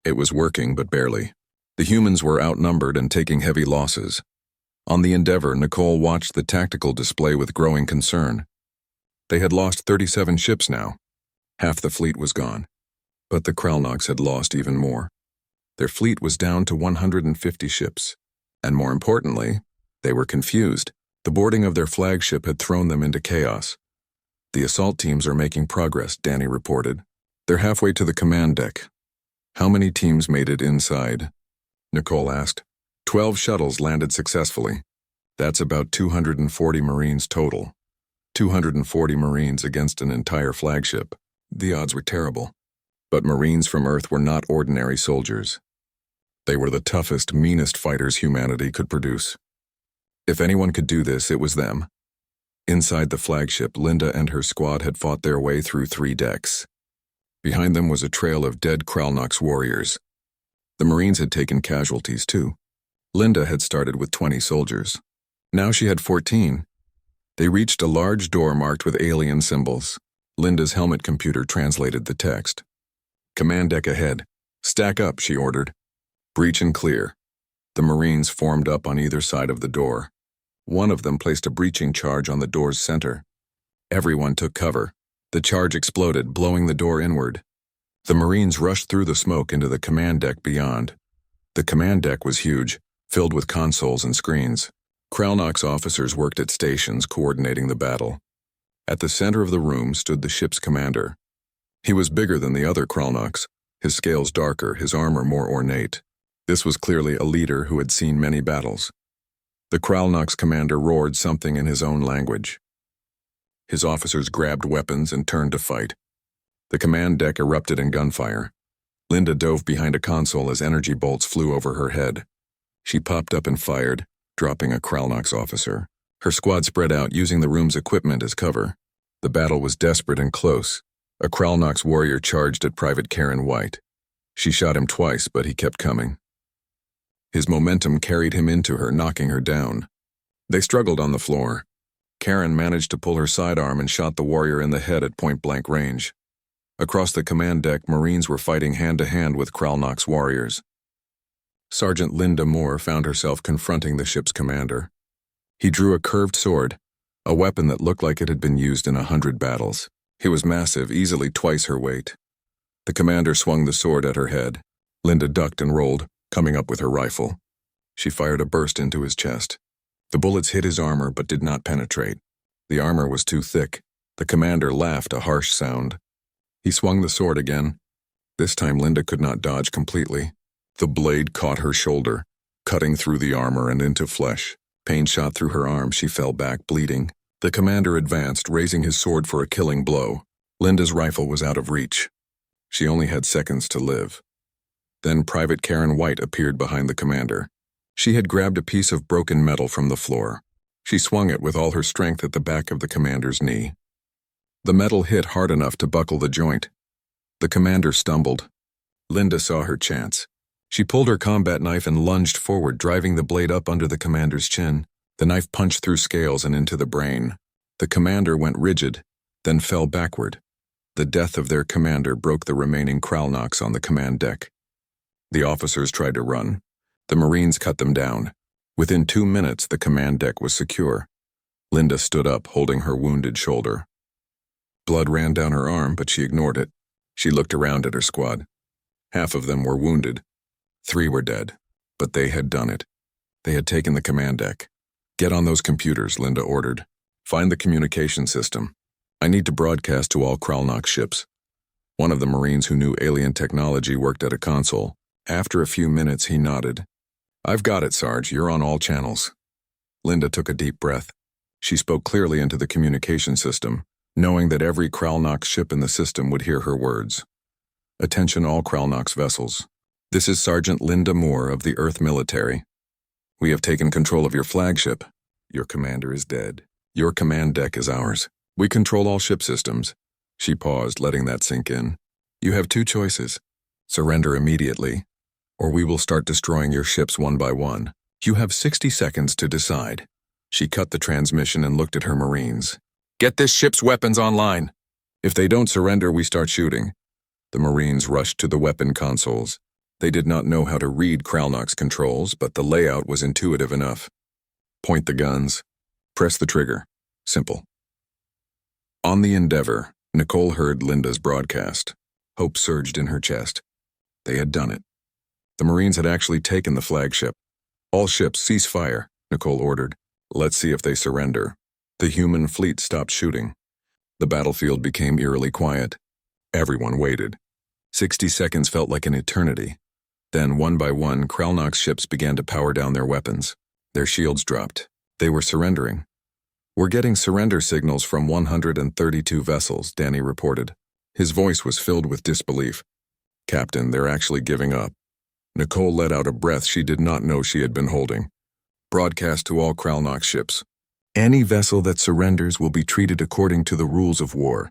It was working, but barely. The humans were outnumbered and taking heavy losses. On the Endeavour, Nicole watched the tactical display with growing concern. They had lost 37 ships now. Half the fleet was gone. But the Kralnoks had lost even more. Their fleet was down to 150 ships. And more importantly, they were confused. The boarding of their flagship had thrown them into chaos. "The assault teams are making progress," Danny reported. "They're halfway to the command deck." "How many teams made it inside?" Nicole asked. 12 shuttles landed successfully. That's about 240 Marines total. 240 Marines against an entire flagship. The odds were terrible. But Marines from Earth were not ordinary soldiers. They were the toughest, meanest fighters humanity could produce. If anyone could do this, it was them. Inside the flagship, Linda and her squad had fought their way through 3 decks. Behind them was a trail of dead Kralnoks warriors. The Marines had taken casualties too. Linda had started with 20 soldiers. Now she had 14. They reached a large door marked with alien symbols. Linda's helmet computer translated the text. "Command deck ahead. Stack up," she ordered. "Breach and clear." The Marines formed up on either side of the door. One of them placed a breaching charge on the door's center. Everyone took cover. The charge exploded, blowing the door inward. The Marines rushed through the smoke into the command deck beyond. The command deck was huge, filled with consoles and screens. Kralnoks officers worked at stations coordinating the battle. At the center of the room stood the ship's commander. He was bigger than the other Kralnoks, his scales darker, his armor more ornate. This was clearly a leader who had seen many battles. The Kralnoks commander roared something in his own language. His officers grabbed weapons and turned to fight. The command deck erupted in gunfire. Linda dove behind a console as energy bolts flew over her head. She popped up and fired, dropping a Kralnoks officer. Her squad spread out, using the room's equipment as cover. The battle was desperate and close. A Kralnoks warrior charged at Private Karen White. She shot him twice, but he kept coming. His momentum carried him into her, knocking her down. They struggled on the floor. Karen managed to pull her sidearm and shot the warrior in the head at point-blank range. Across the command deck, Marines were fighting hand-to-hand with Kralnoks warriors. Sergeant Linda Moore found herself confronting the ship's commander. He drew a curved sword, a weapon that looked like it had been used in 100 battles. He was massive, easily twice her weight. The commander swung the sword at her head. Linda ducked and rolled, coming up with her rifle. She fired a burst into his chest. The bullets hit his armor but did not penetrate. The armor was too thick. The commander laughed, a harsh sound. He swung the sword again. This time Linda could not dodge completely. The blade caught her shoulder, cutting through the armor and into flesh. Pain shot through her arm. She fell back, bleeding. The commander advanced, raising his sword for a killing blow. Linda's rifle was out of reach. She only had seconds to live. Then Private Karen White appeared behind the commander. She had grabbed a piece of broken metal from the floor. She swung it with all her strength at the back of the commander's knee. The metal hit hard enough to buckle the joint. The commander stumbled. Linda saw her chance. She pulled her combat knife and lunged forward, driving the blade up under the commander's chin. The knife punched through scales and into the brain. The commander went rigid, then fell backward. The death of their commander broke the remaining Kralnoks on the command deck. The officers tried to run. The Marines cut them down. Within 2 minutes, the command deck was secure. Linda stood up, holding her wounded shoulder. Blood ran down her arm, but she ignored it. She looked around at her squad. Half of them were wounded. 3 were dead, but they had done it. They had taken the command deck. "Get on those computers," Linda ordered. "Find the communication system. I need to broadcast to all Kralnok ships." One of the Marines who knew alien technology worked at a console. After a few minutes, he nodded. "I've got it, Sarge. You're on all channels." Linda took a deep breath. She spoke clearly into the communication system, knowing that every Kralnok ship in the system would hear her words. "Attention all Kralnok's vessels. This is Sergeant Linda Moore of the Earth Military. We have taken control of your flagship. Your commander is dead. Your command deck is ours. We control all ship systems." She paused, letting that sink in. "You have 2 choices. Surrender immediately, or we will start destroying your ships one by one. You have 60 seconds to decide." She cut the transmission and looked at her Marines. "Get this ship's weapons online. If they don't surrender, we start shooting." The Marines rushed to the weapon consoles. They did not know how to read Kralnok's controls, but the layout was intuitive enough. Point the guns. Press the trigger. Simple. On the Endeavor, Nicole heard Linda's broadcast. Hope surged in her chest. They had done it. The Marines had actually taken the flagship. "All ships, cease fire," Nicole ordered. "Let's see if they surrender." The human fleet stopped shooting. The battlefield became eerily quiet. Everyone waited. 60 seconds felt like an eternity. Then, one by one, Kralnok's ships began to power down their weapons. Their shields dropped. They were surrendering. "We're getting surrender signals from 132 vessels," Danny reported. His voice was filled with disbelief. "Captain, they're actually giving up." Nicole let out a breath she did not know she had been holding. "Broadcast to all Kralnok ships. Any vessel that surrenders will be treated according to the rules of war.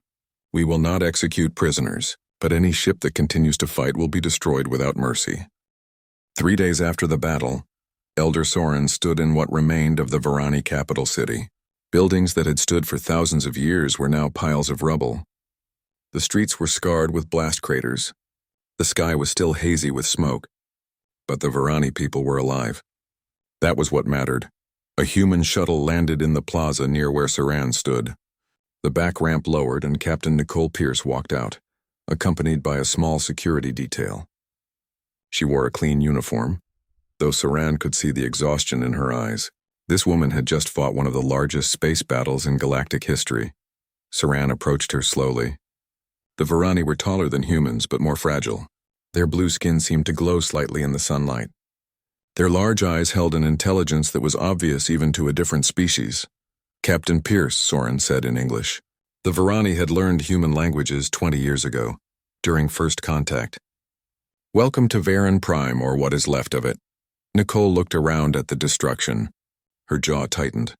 We will not execute prisoners, but any ship that continues to fight will be destroyed without mercy." 3 days after the battle, Elder Soren stood in what remained of the Varani capital city. Buildings that had stood for thousands of years were now piles of rubble. The streets were scarred with blast craters. The sky was still hazy with smoke, but the Varani people were alive. That was what mattered. A human shuttle landed in the plaza near where Saran stood. The back ramp lowered and Captain Nicole Pierce walked out, accompanied by a small security detail. She wore a clean uniform, though Saran could see the exhaustion in her eyes. This woman had just fought one of the largest space battles in galactic history. Saran approached her slowly. The Varani were taller than humans, but more fragile. Their blue skin seemed to glow slightly in the sunlight. Their large eyes held an intelligence that was obvious even to a different species. "Captain Pierce," Soren said in English. The Varani had learned human languages 20 years ago, during first contact. "Welcome to Varen Prime, or what is left of it." Nicole looked around at the destruction. Her jaw tightened.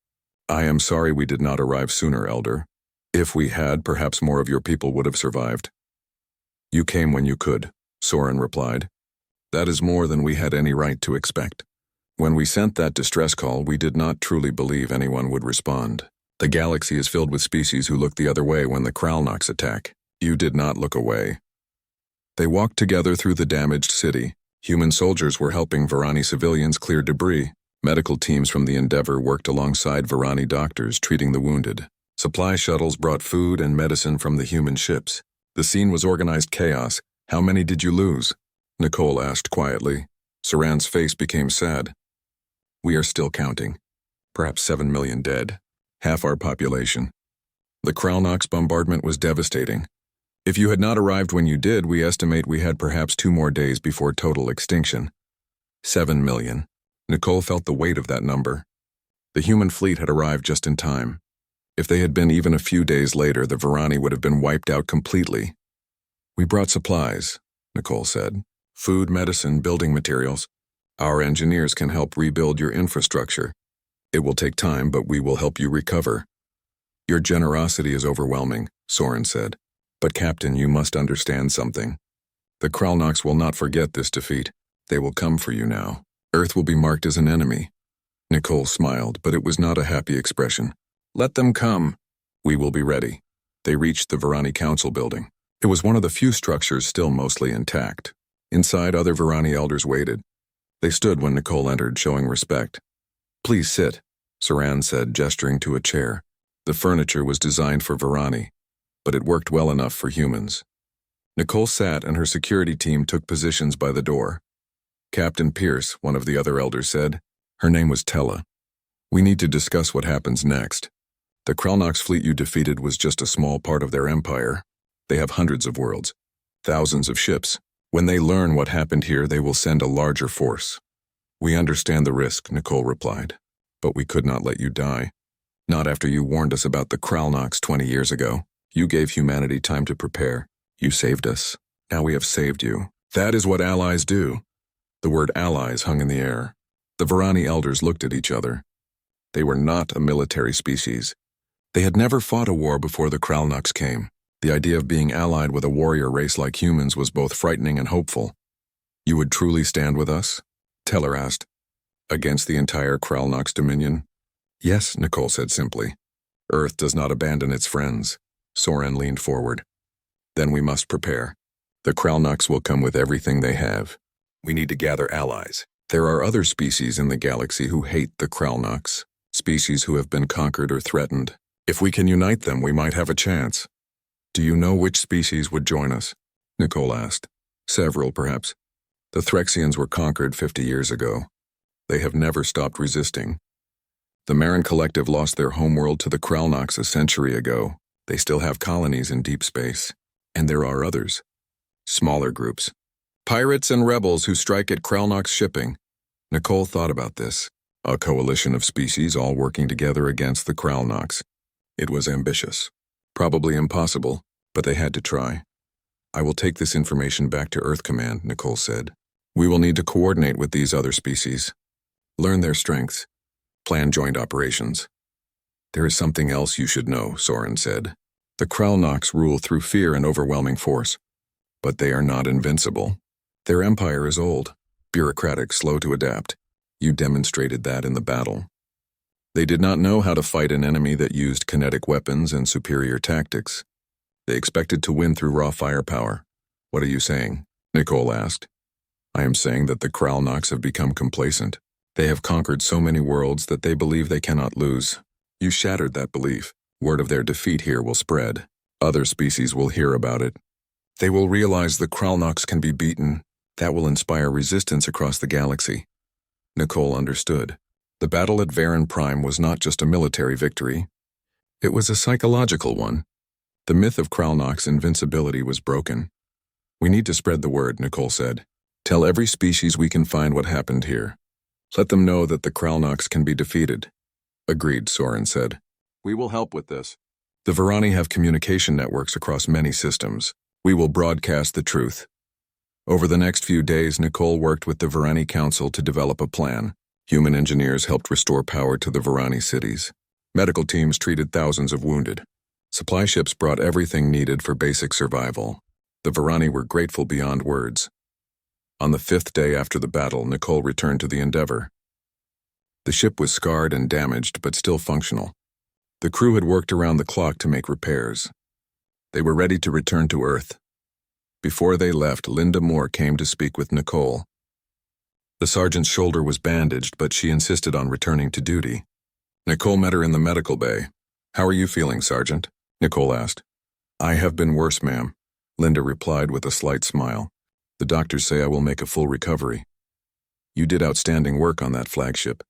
"I am sorry we did not arrive sooner, Elder. If we had, perhaps more of your people would have survived." "You came when you could," Soren replied. "That is more than we had any right to expect. When we sent that distress call, we did not truly believe anyone would respond. The galaxy is filled with species who look the other way when the Kralnoks attack. You did not look away." They walked together through the damaged city. Human soldiers were helping Varani civilians clear debris. Medical teams from the Endeavor worked alongside Varani doctors treating the wounded. Supply shuttles brought food and medicine from the human ships. The scene was organized chaos. "How many did you lose?" Nicole asked quietly. Saran's face became sad. "We are still counting. Perhaps 7 million dead. Half our population. The Kralnok's bombardment was devastating. If you had not arrived when you did, we estimate we had perhaps 2 more days before total extinction. 7 million. Nicole felt the weight of that number. The human fleet had arrived just in time. If they had been even a few days later, the Varani would have been wiped out completely. "We brought supplies," Nicole said. "Food, medicine, building materials. Our engineers can help rebuild your infrastructure. It will take time, but we will help you recover." "Your generosity is overwhelming," Soren said. "But Captain, you must understand something. The Kralnoks will not forget this defeat. They will come for you now. Earth will be marked as an enemy. Nicole smiled, but it was not a happy expression. Let them come. We will be ready. They reached the Varani Council building. It was one of the few structures still mostly intact. Inside, other Varani elders waited. They stood when Nicole entered, showing respect. Please sit, Saran said, gesturing to a chair. The furniture was designed for Varani, but it worked well enough for humans. Nicole sat and her security team took positions by the door. Captain Pierce, one of the other elders, said. Her name was Tella. We need to discuss what happens next. The Kralnox fleet you defeated was just a small part of their empire. They have hundreds of worlds, thousands of ships. When they learn what happened here, they will send a larger force. We understand the risk, Nicole replied. But we could not let you die. Not after you warned us about the Kralnox 20 years ago. You gave humanity time to prepare. You saved us. Now we have saved you. That is what allies do. The word allies hung in the air. The Varani elders looked at each other. They were not a military species. They had never fought a war before the Kralnox came. The idea of being allied with a warrior race like humans was both frightening and hopeful. You would truly stand with us? Teller asked. Against the entire Kralnox dominion? Yes, Nicole said simply. Earth does not abandon its friends. Soren leaned forward. Then we must prepare. The Kralnox will come with everything they have. We need to gather allies. There are other species in the galaxy who hate the Kralnox, species who have been conquered or threatened. If we can unite them, we might have a chance. Do you know which species would join us? Nicole asked. Several, perhaps. The Threxians were conquered 50 years ago. They have never stopped resisting. The Marin Collective lost their homeworld to the Kralnox a century ago. They still have colonies in deep space. And there are others. Smaller groups. Pirates and rebels who strike at Kralnox shipping. Nicole thought about this. A coalition of species all working together against the Kralnox. It was ambitious. Probably impossible, but they had to try. I will take this information back to Earth Command, Nicole said. We will need to coordinate with these other species. Learn their strengths. Plan joint operations. There is something else you should know, Soren said. The Kralnox rule through fear and overwhelming force. But they are not invincible. Their empire is old, bureaucratic, slow to adapt. You demonstrated that in the battle. They did not know how to fight an enemy that used kinetic weapons and superior tactics. They expected to win through raw firepower. What are you saying? Nicole asked. I am saying that the Kralnox have become complacent. They have conquered so many worlds that they believe they cannot lose. You shattered that belief. Word of their defeat here will spread. Other species will hear about it. They will realize the Kralnox can be beaten. That will inspire resistance across the galaxy. Nicole understood. The battle at Varen Prime was not just a military victory. It was a psychological one. The myth of Kralnox invincibility was broken. We need to spread the word, Nicole said. Tell every species we can find what happened here. Let them know that the Kralnox can be defeated. Agreed, Soren said. We will help with this. The Varani have communication networks across many systems. We will broadcast the truth. Over the next few days, Nicole worked with the Varani Council to develop a plan. Human engineers helped restore power to the Varani cities. Medical teams treated thousands of wounded. Supply ships brought everything needed for basic survival. The Varani were grateful beyond words. On the 5th day after the battle, Nicole returned to the Endeavor. The ship was scarred and damaged, but still functional. The crew had worked around the clock to make repairs. They were ready to return to Earth. Before they left, Linda Moore came to speak with Nicole. The sergeant's shoulder was bandaged, but she insisted on returning to duty. Nicole met her in the medical bay. How are you feeling, Sergeant? Nicole asked. I have been worse, ma'am, Linda replied with a slight smile. The doctors say I will make a full recovery. You did outstanding work on that flagship.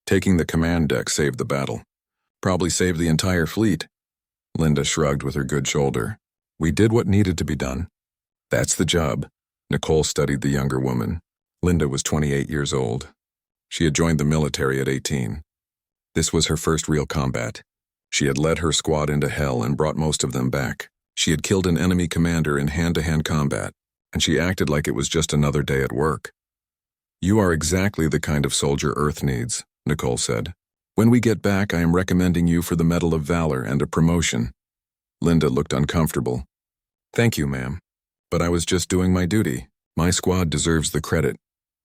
Taking the command deck saved the battle. Probably saved the entire fleet. Linda shrugged with her good shoulder. We did what needed to be done. That's the job. Nicole studied the younger woman. Linda was 28 years old. She had joined the military at 18. This was her first real combat. She had led her squad into hell and brought most of them back. She had killed an enemy commander in hand-to-hand combat, and she acted like it was just another day at work. You are exactly the kind of soldier Earth needs, Nicole said. When we get back, I am recommending you for the Medal of Valor and a promotion. Linda looked uncomfortable. Thank you, ma'am. But I was just doing my duty. My squad deserves the credit.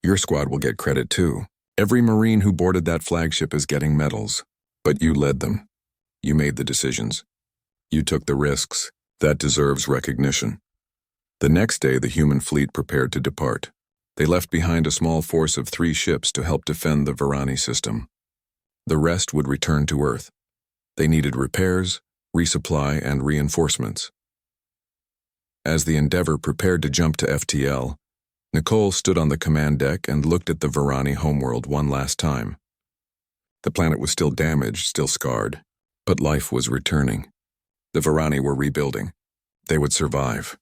Your squad will get credit too. Every Marine who boarded that flagship is getting medals. But you led them. You made the decisions. You took the risks. That deserves recognition. The next day, the human fleet prepared to depart. They left behind a small force of 3 ships to help defend the Varani system. The rest would return to Earth. They needed repairs, resupply, and reinforcements. As the Endeavour prepared to jump to FTL, Nicole stood on the command deck and looked at the Varani homeworld one last time. The planet was still damaged, still scarred, but life was returning. The Varani were rebuilding. They would survive.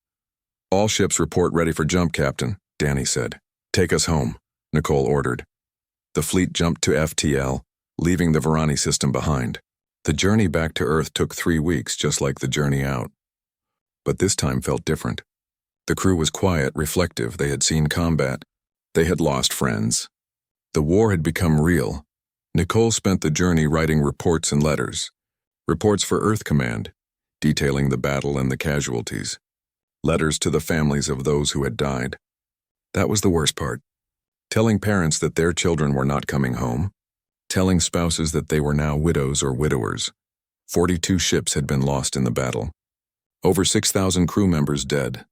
"All ships report ready for jump, Captain," Danny said. "Take us home," Nicole ordered. The fleet jumped to FTL, leaving the Varani system behind. The journey back to Earth took 3 weeks, just like the journey out. But this time felt different. The crew was quiet, reflective. They had seen combat. They had lost friends. The war had become real. Nicole spent the journey writing reports and letters. Reports for Earth Command, detailing the battle and the casualties. Letters to the families of those who had died. That was the worst part. Telling parents that their children were not coming home. Telling spouses that they were now widows or widowers. 42 ships had been lost in the battle. Over 6,000 crew members dead.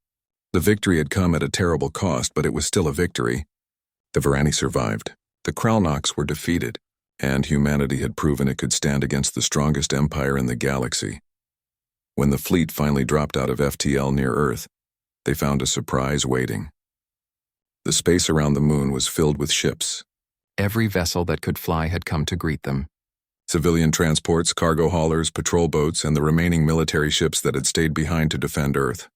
The victory had come at a terrible cost, but it was still a victory. The Varani survived. The Kralnoks were defeated, and humanity had proven it could stand against the strongest empire in the galaxy. When the fleet finally dropped out of FTL near Earth, they found a surprise waiting. The space around the moon was filled with ships. Every vessel that could fly had come to greet them. Civilian transports, cargo haulers, patrol boats, and the remaining military ships that had stayed behind to defend Earth.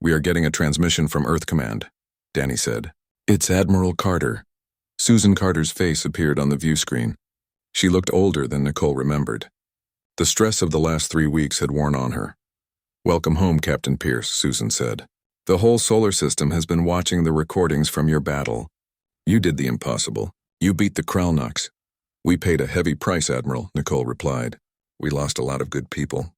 "We are getting a transmission from Earth Command," Danny said. "It's Admiral Carter." Susan Carter's face appeared on the view screen. She looked older than Nicole remembered. The stress of the last 3 weeks had worn on her. "Welcome home, Captain Pierce," Susan said. "The whole solar system has been watching the recordings from your battle. You did the impossible. You beat the Kralnoks." "We paid a heavy price, Admiral," Nicole replied. "We lost a lot of good people."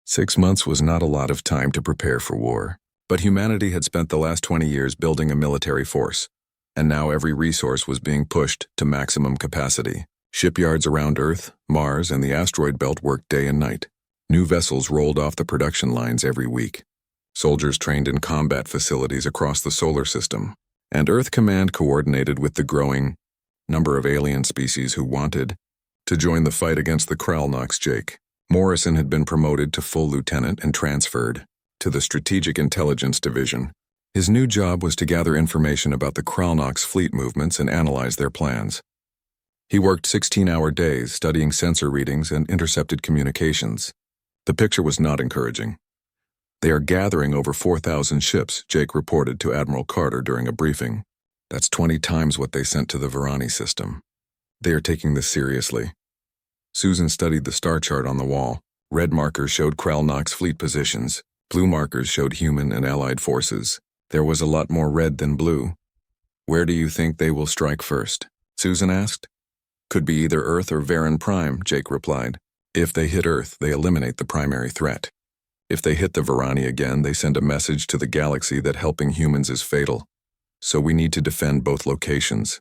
6 months was not a lot of time to prepare for war, but humanity had spent the last 20 years building a military force, and now every resource was being pushed to maximum capacity. Shipyards around Earth, Mars, and the asteroid belt worked day and night. New vessels rolled off the production lines every week. Soldiers trained in combat facilities across the solar system, and Earth Command coordinated with the growing number of alien species who wanted to join the fight against the Kralnoks. Jake Morrison had been promoted to full lieutenant and transferred to the Strategic Intelligence Division. His new job was to gather information about the Kralnoks' fleet movements and analyze their plans. He worked 16-hour days studying sensor readings and intercepted communications. The picture was not encouraging. "They are gathering over 4,000 ships," Jake reported to Admiral Carter during a briefing. "That's 20 times what they sent to the Varani system. They are taking this seriously." Susan studied the star chart on the wall. Red markers showed Kralnoks' fleet positions. Blue markers showed human and allied forces. There was a lot more red than blue. "Where do you think they will strike first?" Susan asked. "Could be either Earth or Varan Prime," Jake replied. "If they hit Earth, they eliminate the primary threat. If they hit the Varani again, they send a message to the galaxy that helping humans is fatal. So we need to defend both locations."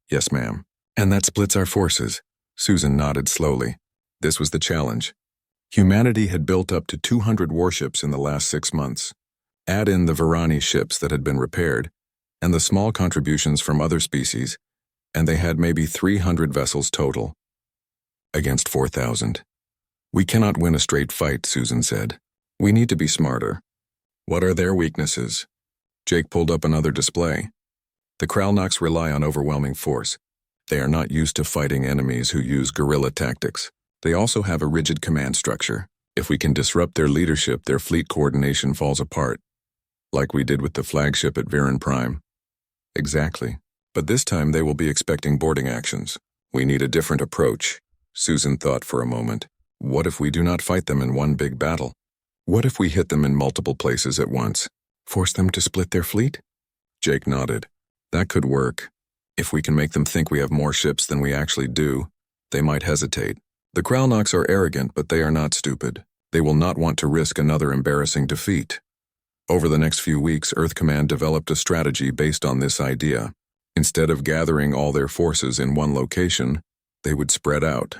"Yes, ma'am." "And that splits our forces." Susan nodded slowly. This was the challenge. Humanity had built up to 200 warships in the last 6 months. Add in the Varani ships that had been repaired, and the small contributions from other species, and they had maybe 300 vessels total. Against 4,000. "We cannot win a straight fight," Susan said. "We need to be smarter." "What are their weaknesses?" Jake pulled up another display. "The Kralnoks rely on overwhelming force. They are not used to fighting enemies who use guerrilla tactics. They also have a rigid command structure. If we can disrupt their leadership, their fleet coordination falls apart. Like we did with the flagship at Varan Prime." "Exactly. But this time they will be expecting boarding actions. We need a different approach." Susan thought for a moment. "What if we do not fight them in one big battle? What if we hit them in multiple places at once? Force them to split their fleet?" Jake nodded. "That could work. If we can make them think we have more ships than we actually do, they might hesitate. The Kralnoks are arrogant, but they are not stupid. They will not want to risk another embarrassing defeat." Over the next few weeks, Earth Command developed a strategy based on this idea. Instead of gathering all their forces in one location, they would spread out,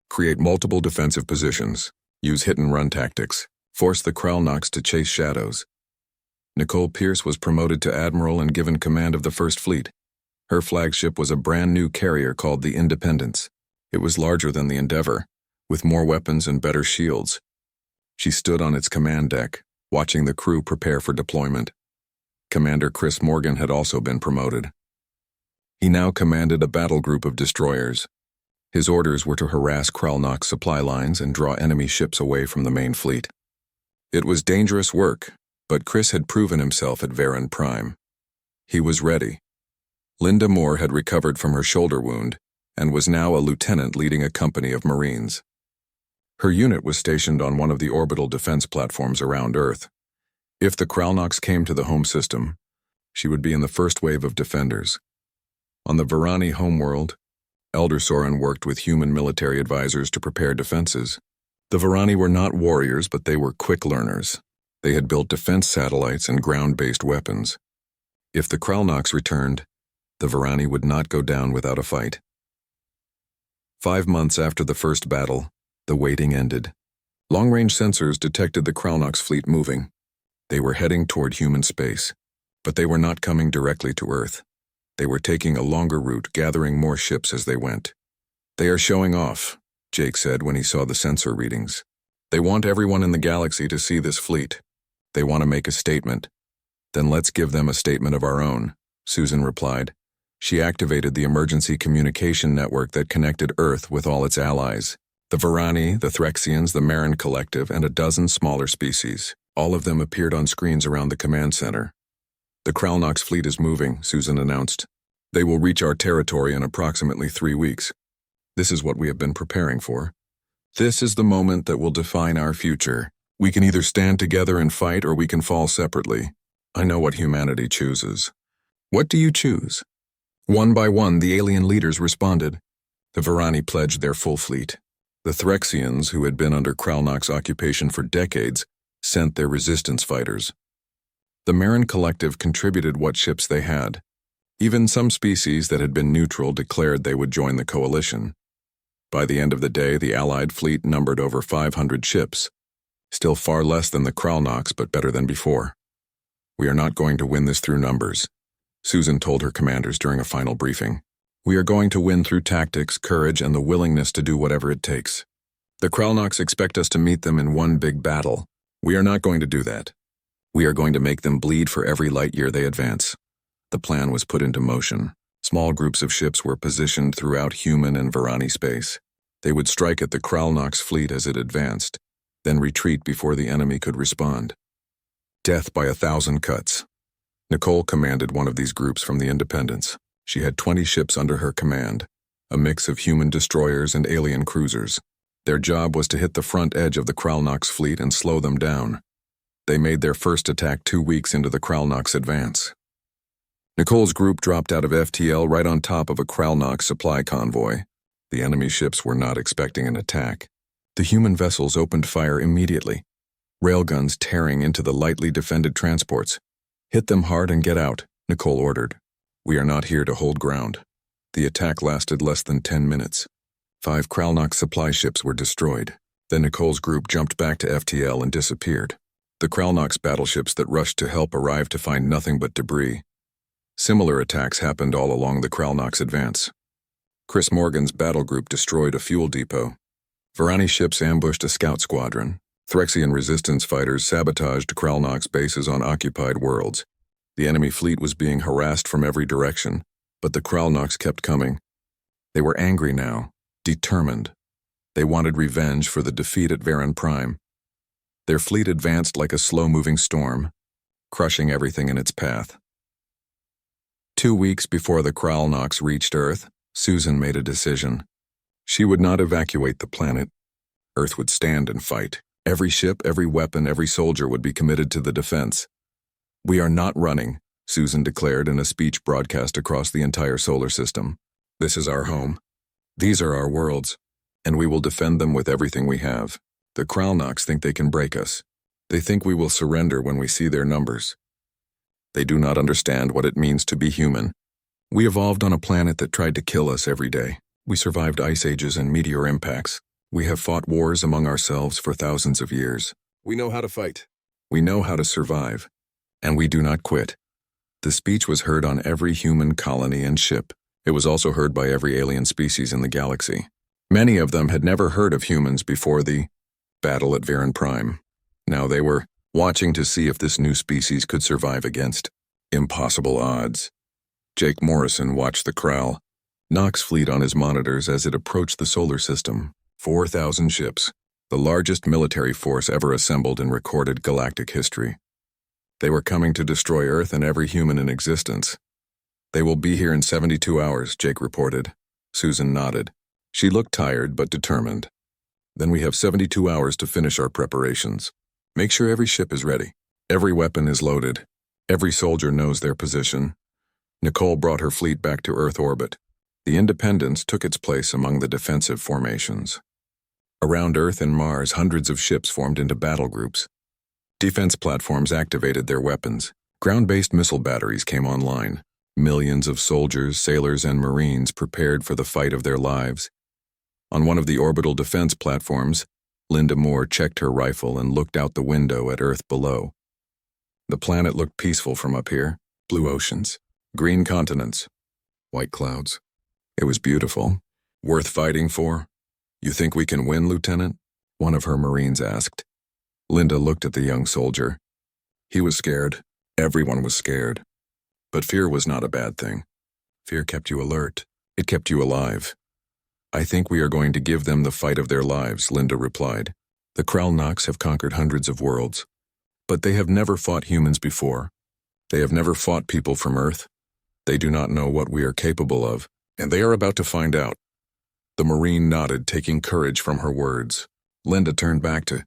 create multiple defensive positions, use hit-and-run tactics, force the Kralnox to chase shadows. Nicole Pierce was promoted to admiral and given command of the First Fleet. Her flagship was a brand-new carrier called the Independence. It was larger than the Endeavour, with more weapons and better shields. She stood on its command deck, watching the crew prepare for deployment. Commander Chris Morgan had also been promoted. He now commanded a battle group of destroyers. His orders were to harass Kralnox supply lines and draw enemy ships away from the main fleet. It was dangerous work, but Chris had proven himself at Varen Prime. He was ready. Linda Moore had recovered from her shoulder wound and was now a lieutenant leading a company of Marines. Her unit was stationed on one of the orbital defense platforms around Earth. If the Kralnox came to the home system, she would be in the first wave of defenders. On the Varani homeworld, Elder Soren worked with human military advisors to prepare defenses. The Varani were not warriors, but they were quick learners. They had built defense satellites and ground-based weapons. If the Kralnox returned, the Varani would not go down without a fight. 5 months after the first battle, the waiting ended. Long-range sensors detected the Kralnox fleet moving. They were heading toward human space, but they were not coming directly to Earth. They were taking a longer route, gathering more ships as they went. "They are showing off," Jake said when he saw the sensor readings. "They want everyone in the galaxy to see this fleet. They want to make a statement." "Then let's give them a statement of our own," Susan replied. She activated the emergency communication network that connected Earth with all its allies. The Varani, the Threxians, the Marin Collective, and a dozen smaller species. All of them appeared on screens around the command center. "The Kralnox fleet is moving," Susan announced. "They will reach our territory in approximately 3 weeks. This is what we have been preparing for. This is the moment that will define our future. We can either stand together and fight, or we can fall separately. I know what humanity chooses." "What do you choose?" One by one, the alien leaders responded. The Varani pledged their full fleet. The Threxians, who had been under Kralnox occupation for decades, sent their resistance fighters. The Marin Collective contributed what ships they had. Even some species that had been neutral declared they would join the coalition. By the end of the day, the Allied fleet numbered over 500 ships. Still far less than the Kralnox, but better than before. "We are not going to win this through numbers," Susan told her commanders during a final briefing. "We are going to win through tactics, courage, and the willingness to do whatever it takes. The Kralnox expect us to meet them in one big battle. We are not going to do that. We are going to make them bleed for every light year they advance." The plan was put into motion. Small groups of ships were positioned throughout human and Varani space. They would strike at the Kralnox fleet as it advanced, then retreat before the enemy could respond. Death by 1,000 cuts. Nicole commanded one of these groups from the Independence. She had 20 ships under her command, a mix of human destroyers and alien cruisers. Their job was to hit the front edge of the Kralnox fleet and slow them down. They made their first attack 2 weeks into the Kralnox advance. Nicole's group dropped out of FTL right on top of a Kralnox supply convoy. The enemy ships were not expecting an attack. The human vessels opened fire immediately, railguns tearing into the lightly defended transports. "Hit them hard and get out," Nicole ordered. "We are not here to hold ground." The attack lasted less than 10 minutes. 5 Kralnox supply ships were destroyed. Then Nicole's group jumped back to FTL and disappeared. The Kralnox battleships that rushed to help arrived to find nothing but debris. Similar attacks happened all along the Kralnox advance. Chris Morgan's battle group destroyed a fuel depot. Varani ships ambushed a scout squadron. Threxian resistance fighters sabotaged Kralnox bases on occupied worlds. The enemy fleet was being harassed from every direction, but the Kralnox kept coming. They were angry now, determined. They wanted revenge for the defeat at Varen Prime. Their fleet advanced like a slow-moving storm, crushing everything in its path. 2 weeks before the Kralnox reached Earth, Susan made a decision. She would not evacuate the planet. Earth would stand and fight. Every ship, every weapon, every soldier would be committed to the defense. "We are not running," Susan declared in a speech broadcast across the entire solar system. "This is our home. These are our worlds, and we will defend them with everything we have. The Kralnox think they can break us. They think we will surrender when we see their numbers. They do not understand what it means to be human. We evolved on a planet that tried to kill us every day. We survived ice ages and meteor impacts. We have fought wars among ourselves for thousands of years. We know how to fight. We know how to survive. And we do not quit. The speech was heard on every human colony and ship. It was also heard by every alien species in the galaxy. Many of them had never heard of humans before the battle at Viren Prime. Now they were watching to see if this new species could survive against impossible odds. Jake Morrison watched the Krall Nox fleet on his monitors as it approached the solar system. 4,000 ships, the largest military force ever assembled in recorded galactic history. They were coming to destroy Earth and every human in existence. They will be here in 72 hours, Jake reported. Susan nodded. She looked tired but determined. Then we have 72 hours to finish our preparations. Make sure every ship is ready. Every weapon is loaded. Every soldier knows their position. Nicole brought her fleet back to Earth orbit. The Independence took its place among the defensive formations. Around Earth and Mars, hundreds of ships formed into battle groups. Defense platforms activated their weapons. Ground-based missile batteries came online. Millions of soldiers, sailors, and Marines prepared for the fight of their lives. On one of the orbital defense platforms, Linda Moore checked her rifle and looked out the window at Earth below. The planet looked peaceful from up here. Blue oceans, green continents, white clouds. It was beautiful. Worth fighting for? You think we can win, Lieutenant? One of her Marines asked. Linda looked at the young soldier. He was scared. Everyone was scared. But fear was not a bad thing. Fear kept you alert. It kept you alive. I think we are going to give them the fight of their lives, Linda replied. The Krall Nox have conquered hundreds of worlds. But they have never fought humans before. They have never fought people from Earth. They do not know what we are capable of, and they are about to find out. The Marine nodded, taking courage from her words. Linda turned back to